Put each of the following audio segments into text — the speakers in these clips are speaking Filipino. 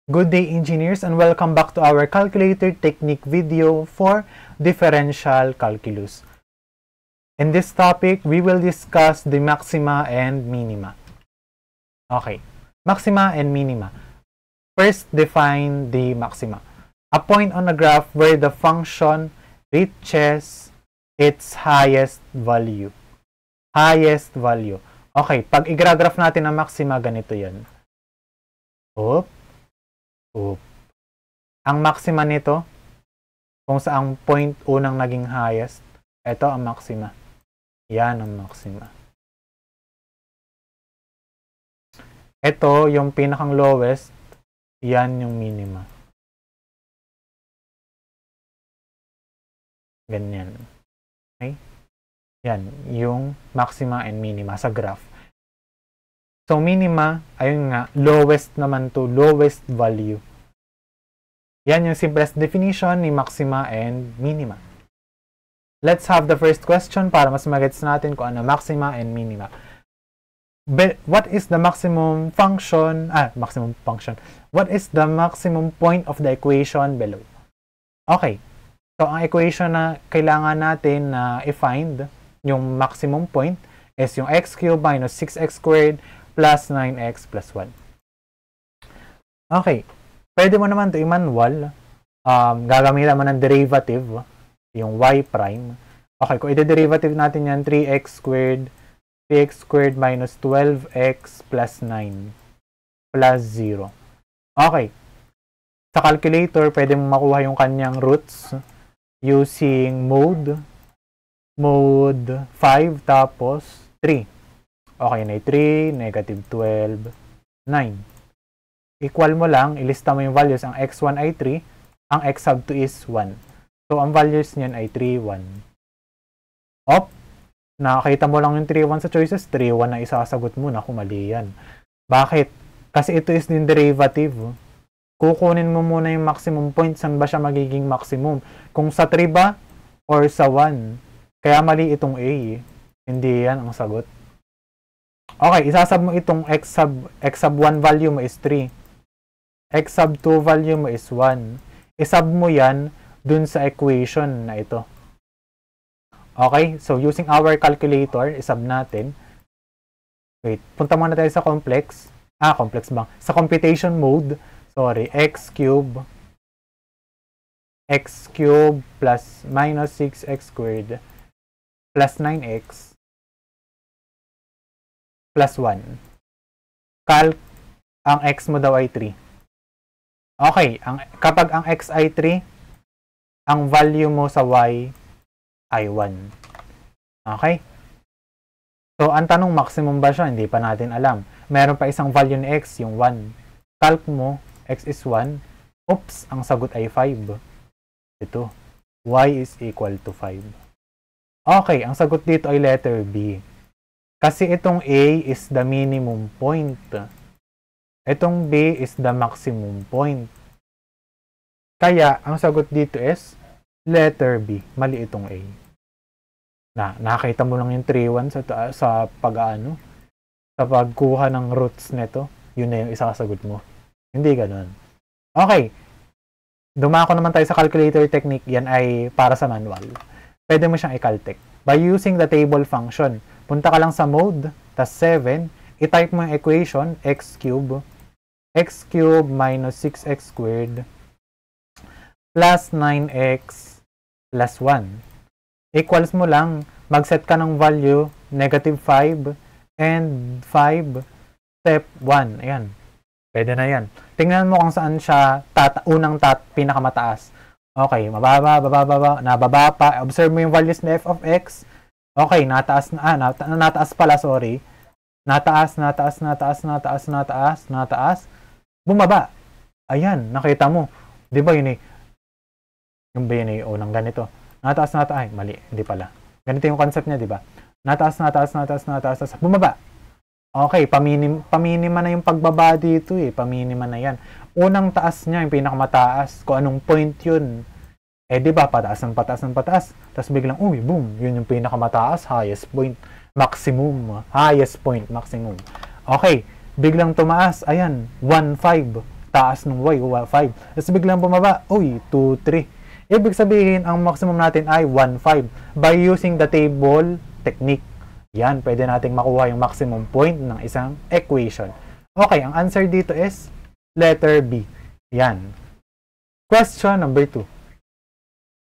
Good day, engineers, and welcome back to our calculator technique video for differential calculus. In this topic, we will discuss the maxima and minima. Okay, maxima and minima. First, define the maxima. A point on a graph where the function reaches its highest value. Highest value. Okay, pag i-graph natin ang maxima, ganito yan. Ang maxima nito, kung saang point unang naging highest, ito ang maxima. Yan ang maxima. Ito yung pinakang lowest, yan yung minima. Ganyan. Okay? Yan, yung maxima and minima sa graph. So, minima, ayun nga, lowest naman to, lowest value. Yan yung simplest definition ni maxima and minima. Let's have the first question para mas magets natin kung ano maxima and minima. What is the maximum function? What is the maximum point of the equation below? Okay. So, ang equation na kailangan natin na i-find, yung maximum point, is yung x cubed minus 6x squared plus 9x plus 1. Okay. Pwede mo naman ito i-manual. Gagamitan mo ng derivative, yung y prime. Okay, kung i-derivative natin yan, 3x squared minus 12x plus 9 plus 0. Okay. Sa calculator, pwede mo makuha yung kanyang roots using mode 5 tapos 3. Okay, na 3, negative 12, 9. Equal mo lang, ilista mo yung values. Ang x1 ay 3, ang x sub 2 is 1. So, ang values niyan ay 3, 1. Nakakita mo lang yung 3, 1 sa choices, 3, 1 na isasagot mo na kung mali yan. Bakit? Kasi ito is din derivative. Kukunin mo muna yung maximum point, saan ba siya magiging maximum? Kung sa 3 ba or sa 1? Kaya mali itong A. Hindi yan ang sagot. Okay, isasab mo itong x sub 1 value mo is 3. X sub 2 value mo is 1. Isub mo yan dun sa equation na ito. Okay, so using our calculator, isub natin. Wait, punta muna tayo sa complex. Complex bang? Sa computation mode, sorry, x cubed plus minus 6x squared plus 9x plus 1. Calc, ang x mo daw ay 3. Okay, kapag ang x ay 3, ang value mo sa y ay 1. Okay? So, ang tanong, maximum ba siya? Hindi pa natin alam. Meron pa isang value ni x, yung 1. Calc mo, x is 1. Oops, ang sagot ay 5. Ito, y is equal to 5. Okay, ang sagot dito ay letter B. Kasi itong A is the minimum point. Itong B is the maximum point. Kaya, ang sagot dito is letter B. Mali itong A. Nakita mo lang yung 3, 1 sa pag-ano. Sa pagkuha ng roots nito. Yun na yung isasagot mo. Hindi ganun. Okay. Dumako naman tayo sa calculator technique. Yan ay para sa manual. Pwede mo siyang i-caltech. By using the table function. Punta ka lang sa mode, tas 7, i-type mo yung equation, x cubed minus 6x squared plus 9x plus 1. Equals mo lang, mag-set ka ng value, negative 5 and 5, step 1. Ayan, pwede na yan. Tingnan mo kung saan siya pinakamataas. Okay, mababa, nababa pa. Observe mo yung values na f of x. Okay, nataas pala, sorry. Nataas. Bumaba. Ayan, nakita mo. Di ba yun yung ba yun unang ganito? Nataas. Ay, mali. Hindi pala. Ganito yung concept niya, di ba? Nataas. Bumaba. Okay, paminima na yung pagbaba dito eh. Paminima na yan. Unang taas niya, yung pinakamataas. Kung anong point yun. Di ba, pataas. Tapos biglang, boom, yun yung pinakamataas, highest point, maximum. Okay, biglang tumaas, ayan, 1.5. taas ng y, 5. Tapos biglang bumaba, uy, 2, 3. Ibig sabihin, ang maximum natin ay 1, 5. By using the table technique. Yan, pwede nating makuha yung maximum point ng isang equation. Okay, ang answer dito is letter B. Yan. Question number 2.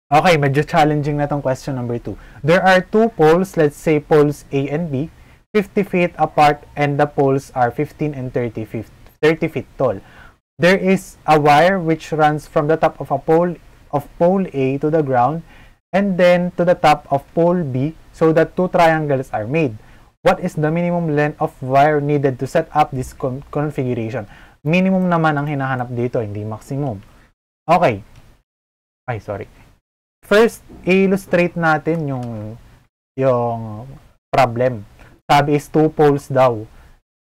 Okay, medyo challenging na tong question number 2. There are two poles, let's say poles A and B, 50 feet apart, and the poles are 15 and 30 feet tall. There is a wire which runs from the top of pole A to the ground and then to the top of pole B so that two triangles are made. What is the minimum length of wire needed to set up this configuration? Minimum naman ang hinahanap dito, hindi maximum. Okay. Ay, sorry. First, i-illustrate natin yung problem. Sabi is two poles daw.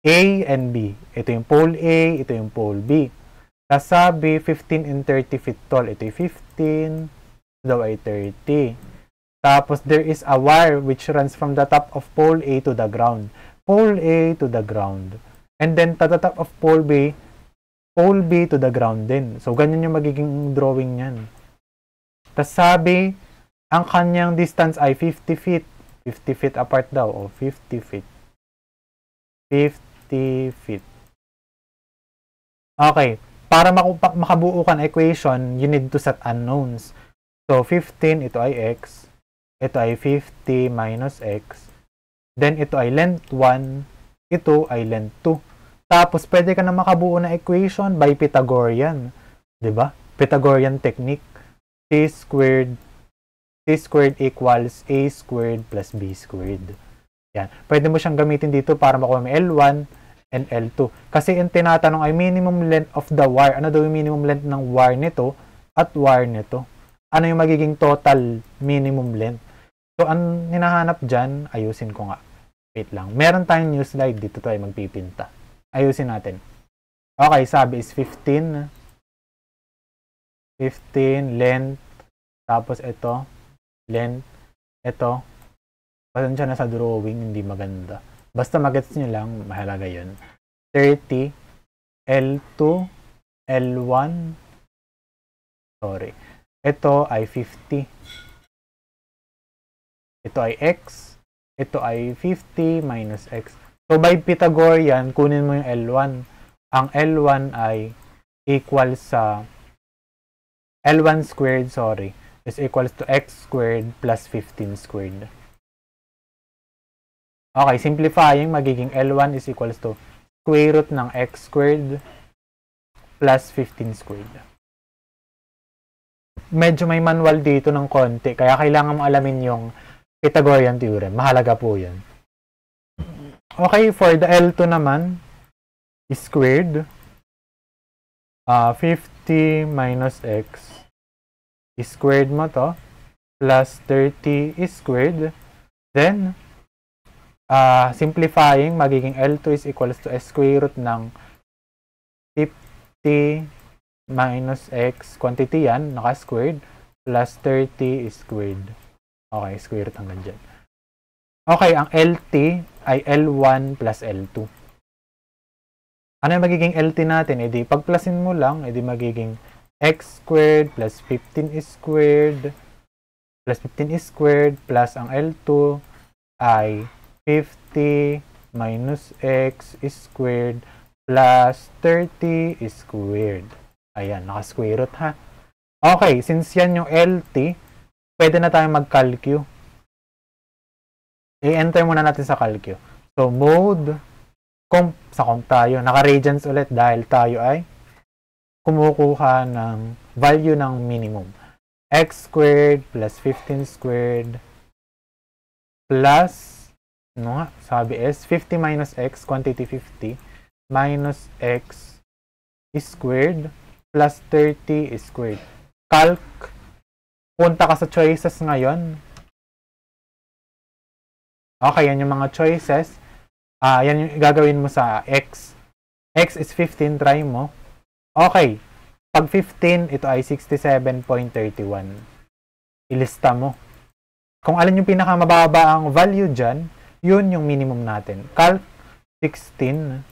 A and B. Ito yung pole A, ito yung pole B. Tapos sabi, 15 and 30 feet tall. Ito yung 15, daw ay 30. Tapos there is a wire which runs from the top of pole A to the ground. Pole A to the ground. And then to the top of pole B to the ground din. So, ganyan yung magiging drawing niyan. Tapos sabi, ang kanyang distance ay 50 feet. 50 feet apart daw, o 50 feet. 50 feet. Okay, para makabuo ka ng equation, you need to set unknowns. So, 15, ito ay x. Ito ay 50 minus x. Then, ito ay length 1. Ito ay length 2. Tapos, pwede ka na makabuo ng equation by Pythagorean. Diba? Pythagorean technique. C squared equals A squared plus B squared. Yan. Pwede mo siyang gamitin dito para makuha mo L1 and L2. Kasi yung tinatanong ay minimum length of the wire. Ano daw yung minimum length ng wire nito at wire nito? Ano yung magiging total minimum length? So, ang hinahanap dyan, ayusin ko nga. Wait lang. Meron tayong new slide. Dito tayo magpipinta. Ayusin natin. Okay, sabi is 15. 15, length. Tapos ito. Length, ito, pasensya na sa drawing, hindi maganda. Basta magets nyo lang, mahalaga yun. 30, L2, L1, sorry. Ito ay 50. Ito ay x. Ito ay 50 minus x. So, by Pythagorean, kunin mo yung L1. Ang L1 ay equal sa L1 squared, sorry, is equals to x squared plus 15 squared. Okay, simplifying, magiging L1 is equals to square root ng x squared plus 15 squared. Medyo may manual dito ng konti, kaya kailangan mo alamin yung Pythagorean theorem. Mahalaga po yan. Okay, for the L2 naman, is squared. 50 minus x. Squared mo to, plus 30 is squared. Then, simplifying, magiging L2 is equals to square root ng 50 minus x, quantity yan, naka-squared, plus 30 is squared. Okay, square root hanggang dyan. Okay, ang LT ay L1 plus L2. Ano yung magiging LT natin? E di, pag-plusin mo lang, e di magiging x squared plus 15 is squared plus ang L2 ay 50 minus x is squared plus 30 is squared. Ayan, naka-square root ha. Okay, since yan yung LT, pwede na tayong mag-calcu. I-enter muna natin sa calcu. So, mode, sa comp tayo, naka-radians ulit dahil tayo ay kumukuha ng value ng minimum. X squared plus 15 squared plus, ano nga, sabi is 50 minus x, quantity 50, minus x is squared plus 30 is squared. Calc, punta ka sa choices ngayon. Okay, yan yung mga choices. Yan yung gagawin mo sa x. X is 15, try mo. Okay, pag 15, ito ay 67.31. Ilista mo. Kung alin yung pinakamababa ang value dyan, yun yung minimum natin. Calc 16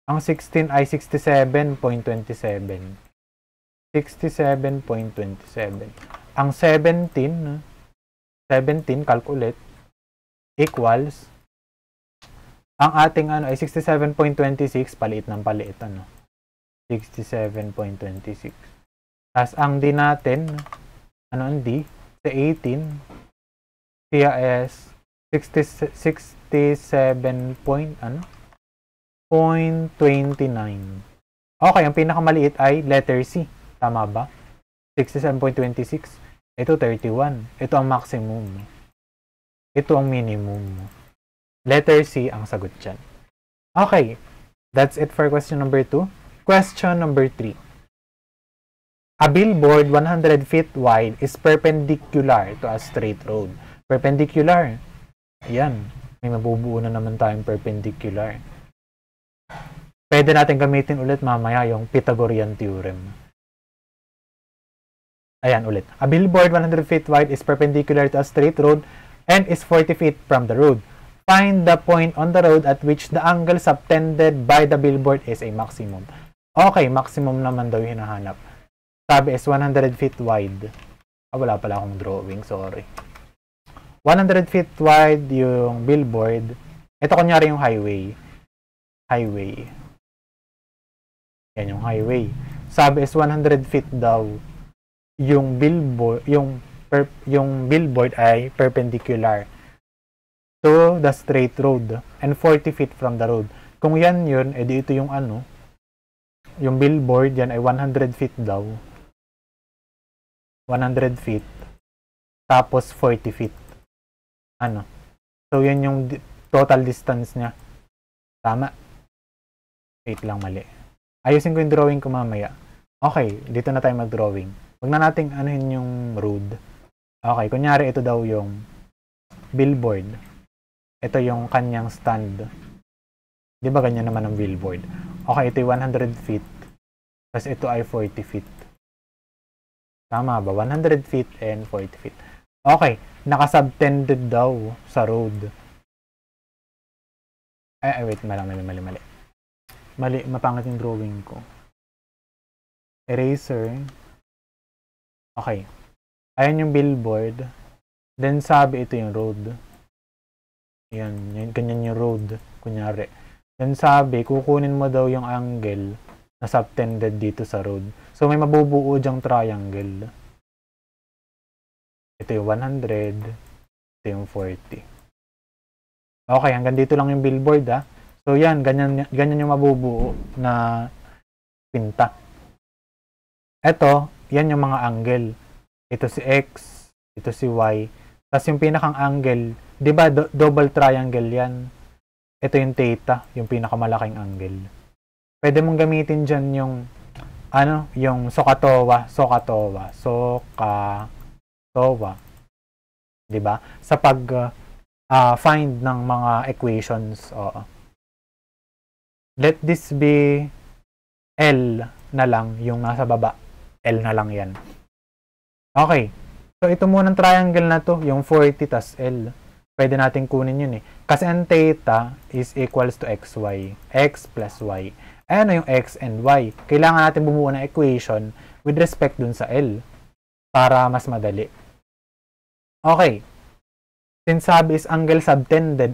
Ang 16 ay 67.27. 67.27. Ang 17, calculate, equals, ang ating ano ay 67.26, paliit ng paliit, 67.26. Tapos ang D natin, ang D? Sa 18, siya is 67.29. Okay, ang pinakamaliit ay letter C. Tama ba? 67.26. Ito 31. Ito ang maximum. Ito ang minimum. Letter C ang sagot dyan. Okay, that's it for question number 2. Question number 3. A billboard 100 feet wide is perpendicular to a straight road. Perpendicular. Ayan. May mabubuo na naman tayong perpendicular. Pwede natin gamitin ulit mamaya yung Pythagorean theorem. Ayan ulit. A billboard 100 feet wide is perpendicular to a straight road and is 40 feet from the road. Find the point on the road at which the angle subtended by the billboard is a maximum. Okay, maximum naman daw yung hinahanap. Sabi is 100 feet wide. Wala pala akong drawing, sorry. 100 feet wide yung billboard. Ito kunyari yung highway. Yan yung highway. Sabi is 100 feet daw yung billboard, yung billboard ay perpendicular to the straight road and 40 feet from the road. Kung yan yun, edi ito yung yung billboard yan ay 100 feet daw. 100 feet tapos 40 feet. So yan yung total distance niya. Tama? Wait lang, mali. Ayusin ko yung drawing ko mamaya. Okay, dito na tayo mag-drawing. Huwag na nating anuhin yung road. Okay, kunyari ito daw yung billboard. Ito yung kanyang stand. Di ba ganyan naman ang billboard? Okay, ito yung 100 feet. Tapos ito ay 40 feet. Tama ba? 100 feet and 40 feet. Okay, nakasubtended daw sa road. Wait, mali. Mali, mapangit yung drawing ko. Eraser. Okay. Ayan yung billboard. Then sabi ito yung road. Yan, ganyan yung road. Kunyari. Then sabi, kukunin mo daw yung angle na subtended dito sa road. So may mabubuo dyang triangle. Ito yung 100. Ito yung 40. Okay, hanggang dito lang yung billboard So yan, ganyan yung mabubuo na pinta. Ito, yan yung mga angle. Ito si X, ito si Y. Tapos yung pinakang angle, di ba double triangle yan? Ito yung theta, yung pinakamalaking angle. Pwede mong gamitin dyan yung yung SOHCAHTOA. Di ba? Sa pag find ng mga equations. Let this be L na lang yung nasa baba. L na lang yan. Okay. So, ito munang triangle na to, yung 40 tas L. Pwede natin kunin yun Kasi ang theta is equals to xy. X plus y. Ayan yung x and y. Kailangan natin bumuo ng equation with respect dun sa L. Para mas madali. Okay. Since sabi is angle subtended,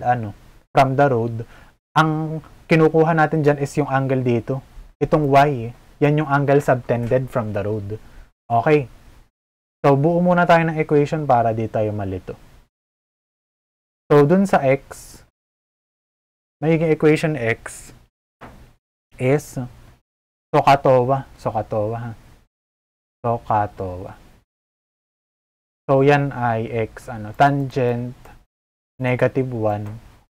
from the road, ang kinukuha natin dyan is yung angle dito. Itong y, yan yung angle subtended from the road. Okay. So, buo muna tayo ng equation para di tayo malito. So, dun sa x, magiging equation x is SOHCAHTOA. So, yan ay x, tangent, negative 1,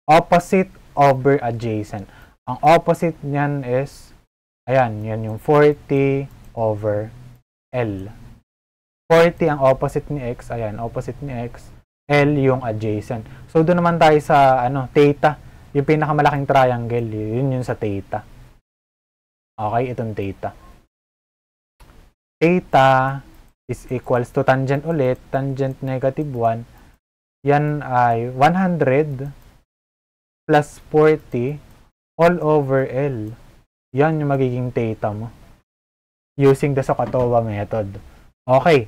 opposite over adjacent. Ang opposite niyan is, ayan, yan yung 40 over L. 40 ang opposite ni x, ayan, opposite ni x, L yung adjacent. So, doon naman tayo sa, theta, yung pinakamalaking triangle, yun sa theta. Okay, itong theta. Theta is equals to tangent ulit, tangent negative 1, yan ay 100 plus 40 all over L. Yan yung magiging theta mo. Using the SOHCAHTOA method. Okay.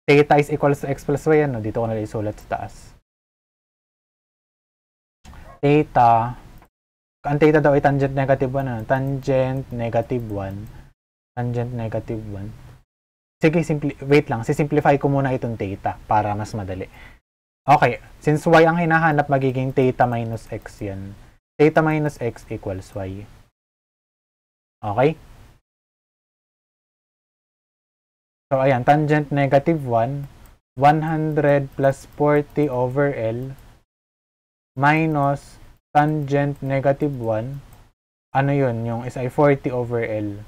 Theta is equals to x plus y. Ano? Dito ko na isulat sa taas. Theta. Ang theta daw ay tangent negative 1. Ano? Tangent negative 1. Tangent negative 1. Sige, wait lang. Sisimplify ko muna itong theta para mas madali. Okay. Since y ang hinahanap, magiging theta minus x yan. Theta minus x equals y. Okay? So, ayan. Tangent negative 1. 100 plus 40 over L minus tangent negative 1. Ano yun? Yung is ay 40 over L.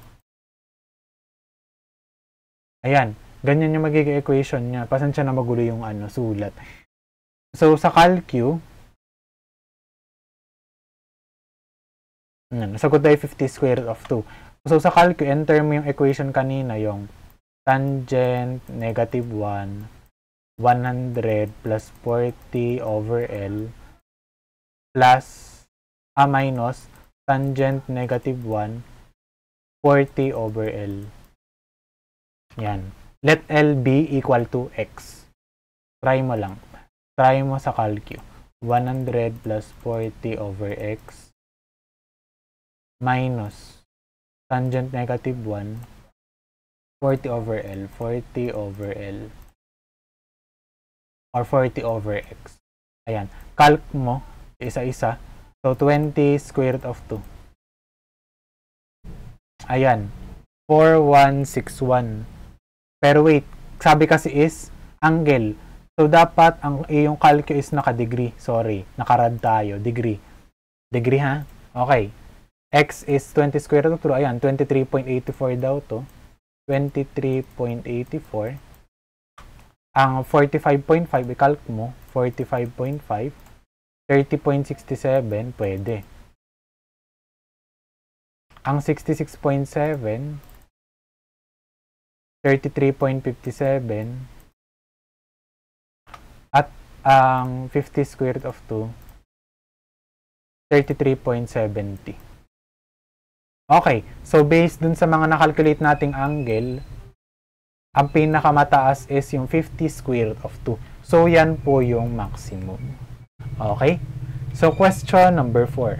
Ayan. Ganyan yung magiging equation niya. Pasensya na magulo yung sulat. So, sa calcu, nasagot tayo 50 square root of 2. So, sa calcu, enter mo yung equation kanina, yung tangent negative 1, 100 plus 40 over L plus, minus tangent negative 1, 40 over L. Yan. Let L be equal to x. Try mo lang. Try mo sa calcu. 100 plus 40 over x minus tangent negative 1, 40 over L, 40 over L, or 40 over x. Ayan. Calc mo, isa-isa. So, 20 square root of 2. Ayan. 4161. Pero wait, sabi kasi is angle. So, dapat ang iyong calcu is naka-degree. Sorry, nakarad tayo. Degree. Degree ha? Okay. X is 20 square root of 2. Ayan, 23.84 daw to. 23.84. Ang 45.5, i-calc mo. 45.5. 30.67, pwede. Ang 66.7, 33.57, at ang 50 square root of 2, 33.70. Okay, so based dun sa mga nakalculate nating angle, ang pinakamataas is yung 50 square root of 2. So, yan po yung maximum. Okay? So, question number 4.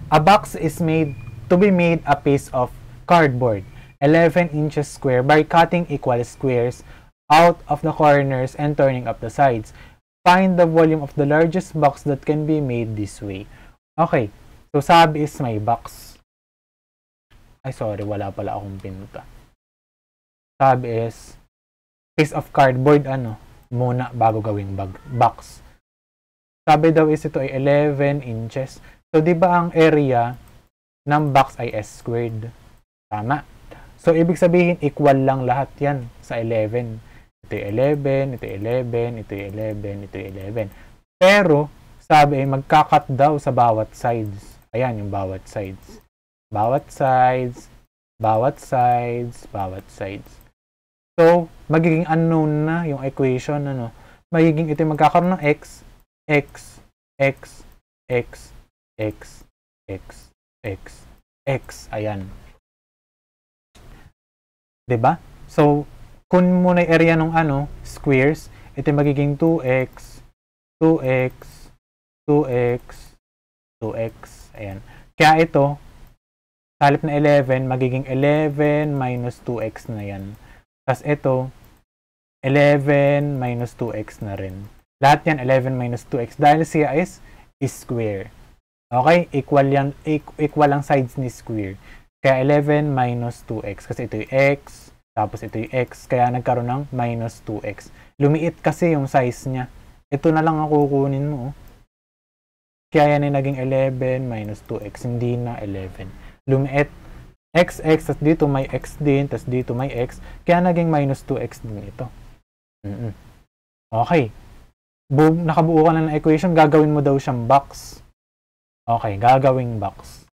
A box is made to be made a piece of cardboard 11 inches square by cutting equal squares out of the corners and turning up the sides. Find the volume of the largest box that can be made this way. Okay. So, sabi is may box. Ay, sorry. Wala pala akong pinta. Sabi is piece of cardboard, muna bago gawing box. Sabi daw is ito ay 11 inches. So, di ba ang area ng box ay s squared? Tama. So, ibig sabihin, equal lang lahat yan sa 11. Ito yung 11, ito yung 11, ito yung 11, ito yung 11. Pero, sabi ay magkakat daw sa bawat sides. Ayan yung bawat sides. Bawat sides, bawat sides, bawat sides. So, magiging unknown na yung equation, Magiging ito yung magkakaroon ng x, x, x, x, x, x, x, x. Ayan. Diba? So, kung muna yung area ng squares, ito yung magiging 2x, 2x, 2x, 2x. Ayan. Kaya ito, sa halip na 11, magiging 11 minus 2x na yan. Tapos ito, 11 minus 2x na rin. Lahat yan, 11 minus 2x. Dahil siya is square. Okay? Equal ang sides ni square. Kaya 11 minus 2x. Kasi ito yung x, tapos ito yung x. Kaya nagkaroon ng minus 2x. Lumiit kasi yung size niya. Ito na lang ang kukunin mo. Kaya yan ay naging 11 minus 2x. Hindi na 11. Lumiit. X, tapos dito may x din, tapos dito may x. Kaya naging minus 2x din ito. Okay. Nakabuo ka na ng equation. Gagawin mo daw siyang box. Okay, gagawing box.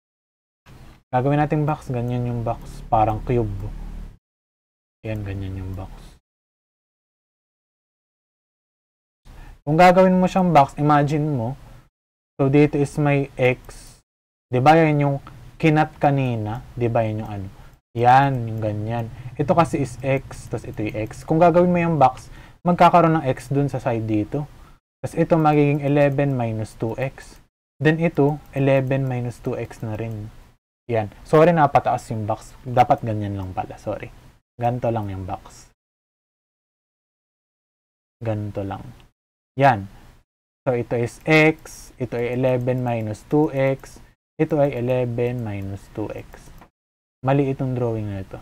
Gagawin natin box. Ganyan yung box. Parang cube. Ayan, ganyan yung box. Kung gagawin mo siyang box, imagine mo, so dito is may x, 'Di ba yan yung kinat kanina? 'Di ba yan yung ano? Yan, yung ganyan. Ito kasi is x, tapos ito yung x. Kung gagawin mo yung box, magkakaroon ng x dun sa side dito. Tapos ito magiging 11 minus 2x. Then ito, 11 minus 2x na rin. Yan. Sorry na pataas yung box. Dapat ganyan lang pala. Sorry. Ganito lang yung box. Ganito lang. Yan. So ito is x. Ito ay 11 minus 2x. Ito ay 11 minus 2x. Mali itong drawing na ito.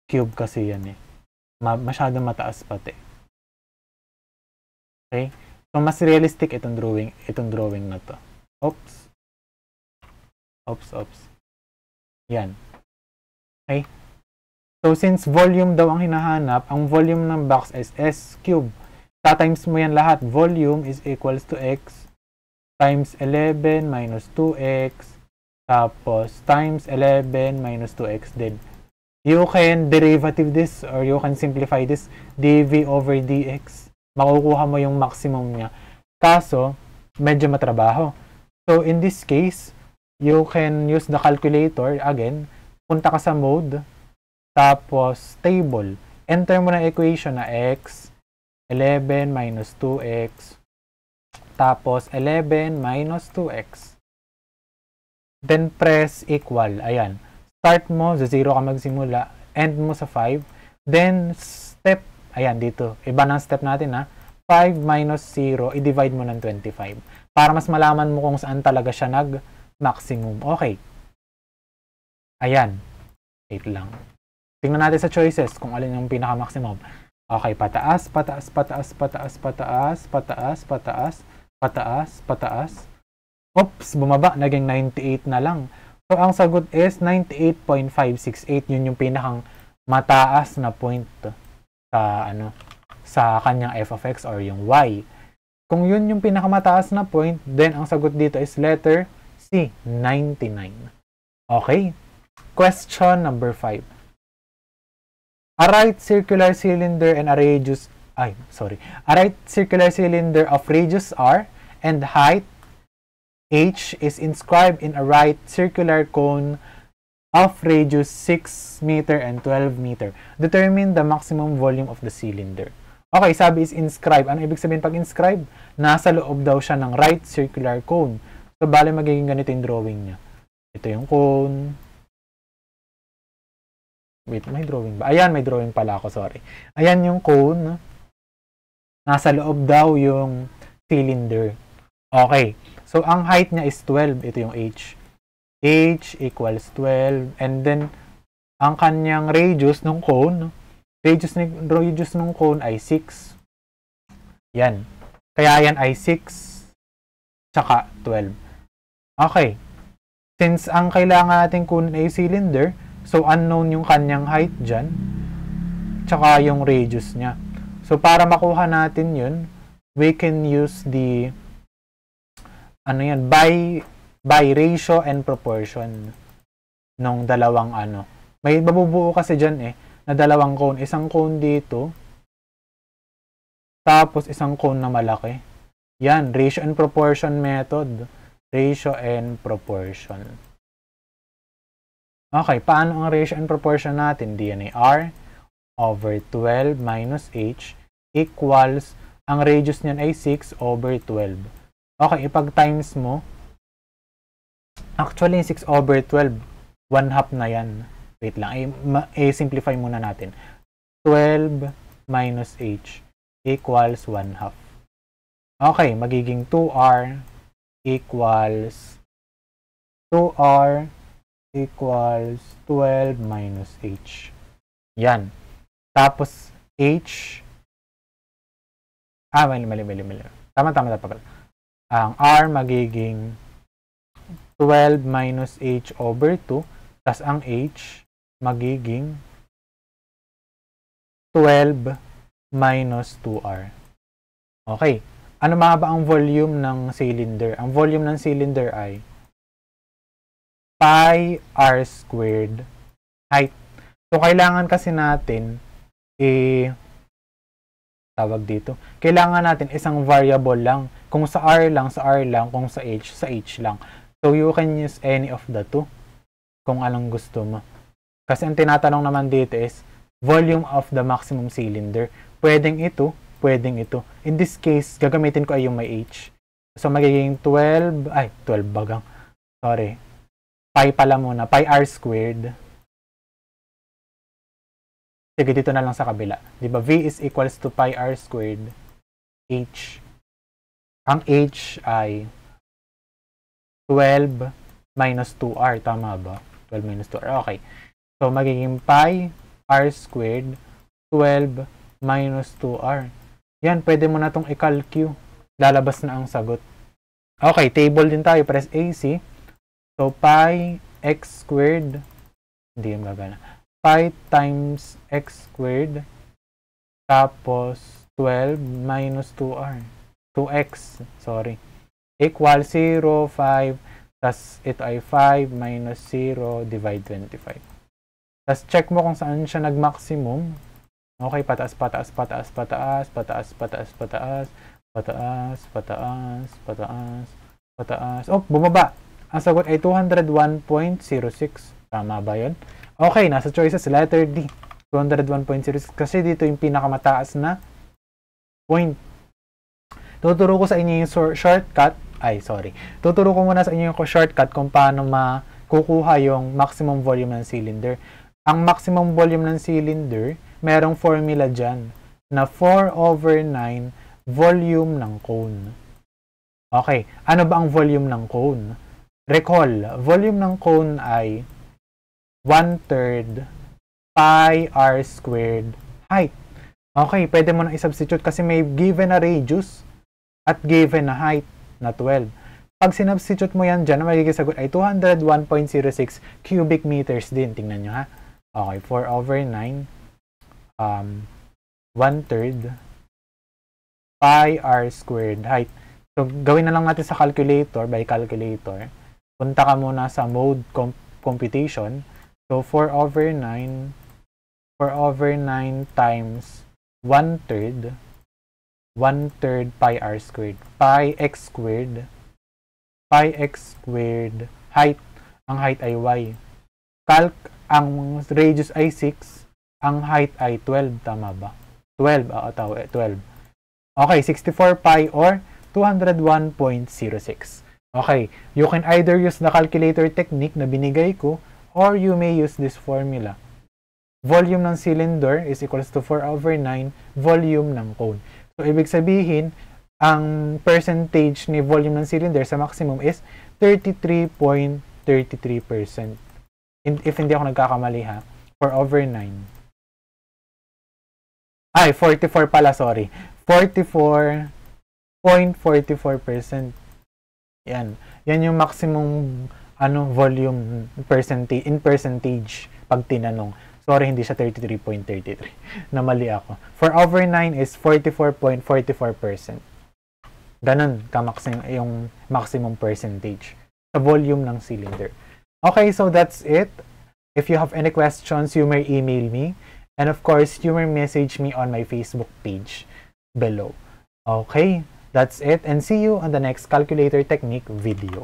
Cube kasi yan eh. Masyado mataas pati. Okay? So mas realistic itong drawing na to. Oops. Yan. Okay? So since volume daw ang hinahanap, ang volume ng box is s cube. Times mo yan lahat. Volume is equals to x times 11 minus 2x tapos times 11 minus 2x din. You can derivative this or you can simplify this dv over dx. Makukuha mo yung maximum niya. Kaso, medyo matrabaho. So, in this case, you can use the calculator. Again, punta ka sa mode, tapos table. Enter mo na equation na x, 11 minus 2x, tapos 11 minus 2x. Then, press equal. Ayan. Start mo, sa 0 ka magsimula. End mo sa 5. Then, step. Ayan, dito. Iba ng step natin ha. 5 minus 0, i-divide mo ng 25. Para mas malaman mo kung saan talaga siya nag-maximum. Okay. Ayan. Wait lang. Tingnan natin sa choices kung alin yung pinaka-maximum. Okay, pataas, pataas, pataas, pataas, pataas, pataas, pataas, pataas, pataas. Oops, bumaba. Naging 98 na lang. So, ang sagot is 98.568. Yun yung pinakang mataas na point sa kanyang f of x or yung y. Kung yun yung pinakamataas na point, then ang sagot dito is letter C, 99. Okay? Question number 5. A right circular cylinder and a radius a right circular cylinder of radius r and height h is inscribed in a right circular cone of radius 6 meter and 12 meter. Determine the maximum volume of the cylinder. Okay, sabi is inscribe. Ano ibig sabihin pag inscribe? Nasa loob daw siya ng right circular cone. So, bale magiging ganito yung drawing niya. Ito yung cone. Wait, may drawing ba? Ayan, may drawing pala ako, sorry. Ayan yung cone. Nasa loob daw yung cylinder. Okay. So, ang height niya is 12. Ito yung h. H equals 12. And then, ang kanyang radius ng cone, radius ng cone ay 6. Yan. Kaya yan ay 6 tsaka 12. Okay. Since ang kailangan natin kunin ay cylinder, so unknown yung kanyang height dyan, tsaka yung radius niya. So para makuha natin yun, we can use the by ratio and proportion ng dalawang May babubuo kasi dyan na dalawang cone. Isang cone dito, tapos isang cone na malaki. Yan, ratio and proportion method. Ratio and proportion. Okay, paano ang ratio and proportion natin? DNA R over 12 minus H equals, ang radius niyan ay 6 over 12. Okay, ipag-times mo. Actually, 6 over 12, 1/2 na yan. Wait lang, i-simplify muna natin. 12 minus H equals 1/2. Okay, magiging 2R equals 12 minus H. Yan. Tapos, H, mali. Tama pala. Ang R magiging 12 minus H over 2, tas ang H magiging 12 minus 2R. Okay. Ano ba ang volume ng cylinder? Ang volume ng cylinder ay pi r squared height. So, kailangan kasi natin tawag dito. Kailangan natin isang variable lang. Kung sa R lang, kung sa H lang. So, you can use any of the two kung anong gusto mo. Kasi ang tinatanong naman dito is volume of the maximum cylinder. Pwedeng ito, pwedeng ito. In this case, gagamitin ko ay yung may H. So, magiging 12 bagang. Sorry. Pi pala muna. Pi r squared. Sige, dito na lang sa kabila. Diba? V is equals to pi r squared. H. Ang H ay 12 minus 2r. Tama ba? 12 minus 2r. Okay. So, magiging pi r squared 12 minus 2r. Yan, pwede mo na itong i-calcu. Lalabas na ang sagot. Okay, table din tayo. Press AC. So, pi x squared. Hindi yung gagana. Pi times x squared. Tapos, 12 minus 2r. 2x. Sorry. Equal 0, 5. Tas ito ay 5 minus 0 divide 25. Tas check mo kung saan siya nag-maximum. Okay, pataas, pataas, pataas, pataas, pataas, pataas, pataas, pataas, pataas, pataas, pataas. Oh, bumaba. Ang sagot ay 201.06. Tama ba yun? Okay, nasa choices, letter D. 201.06. Kasi dito yung pinakamataas na point. Tuturo ko sa inyo yung shortcut. Tuturo ko muna sa inyo yung shortcut kung paano makukuha yung maximum volume ng cylinder. Ang maximum volume ng cylinder, merong formula dyan na 4/9 volume ng cone. Okay, ano ba ang volume ng cone? Recall, volume ng cone ay 1/3 pi r squared height. Okay, pwede mo na i-substitute kasi may given na radius at given na height na 12. Pag sinubstitute mo yan dyan, magiging sagot ay 201.06 cubic meters din. Tingnan nyo ha. Okay, 4/9 1/3 pi r squared height. So, gawin na lang natin sa calculator, by calculator. Punta ka muna sa mode computation. So, 4/9 times 1/3 pi r squared. Pi x squared height. Ang height ay y. Calc, ang radius ay 6. Ang height ay 12. Tama ba? 12. 12. Okay, 64 pi or 201.06. Okay, you can either use the calculator technique na binigay ko or you may use this formula. Volume ng cylinder is equals to 4/9 volume ng cone. So, ibig sabihin, ang percentage ni volume ng cylinder sa maximum is 33.33%. If hindi ako nagkakamali ha, 4/9. Ay, 44 pala, sorry. 44.44%. Yan. Yan yung maximum volume percentage in percentage pag tinanong. Sorry, hindi siya 33.33. Namali ako. 4/9 is 44.44%. Ganun yung maximum percentage sa volume ng cylinder. Okay, so that's it. If you have any questions, you may email me. And of course, you may message me on my Facebook page below. Okay, that's it. And see you on the next calculator technique video.